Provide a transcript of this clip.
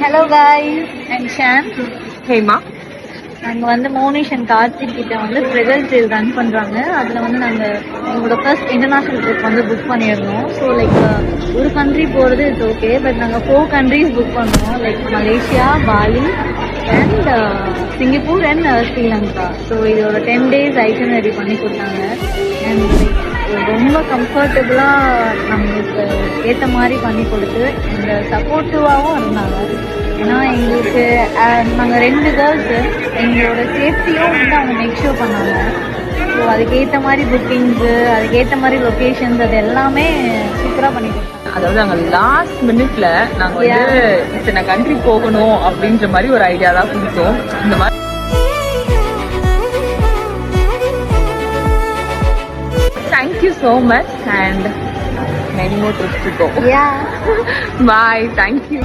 Hello guys, I'm Shan. Hema. நாங்கள் வந்து Monish and Karthik கிட்ட வந்து ட்ரெகல் சேல் ரன் பண்ணுறாங்க. அதில் வந்து நாங்கள் எங்களோட ஃபர்ஸ்ட் இன்டர்நேஷ்னல் ட்ரிப் வந்து புக் பண்ணியிருந்தோம். ஸோ லைக் ஒரு கண்ட்ரி போகிறது இட்ஸ் ஓகே, பட் நாங்கள் 4 countries புக் பண்ணோம். Like Malaysia, Bali and Singapore and Sri Lanka. So இது ஒரு 10 days ஐட்டனரி பண்ணி கொடுத்தாங்க. அண்ட் லைக் ரொம்ப கம்ஃபர்டபுளாக நம்மளுக்கு ஏற்ற மாதிரி பண்ணி கொடுத்து இந்த சப்போர்ட்டிவாகவும் இருந்தாங்க. ஏன்னா எங்களுக்கு நாங்கள் 2 கேர்ள்ஸு, எங்களோட சேஃப்டியும் வந்து அவங்க மேக் ஷூர் பண்ணாங்க. ஸோ அதுக்கேற்ற மாதிரி புக்கிங்ஸு, அதுக்கேற்ற மாதிரி லொக்கேஷன்ஸ், அது எல்லாமே சூப்பராக பண்ணி கொடுத்தாங்க. அதாவது நாங்கள் லாஸ்ட் மினிட்ல நாங்கள் வந்து இத்தனை கண்ட்ரி போகணும் அப்படின்ற மாதிரி ஒரு ஐடியா தான் கொடுத்தோம். இந்த மாதிரி thank you so much and many more trips to go. Yeah. Bye. Thank you.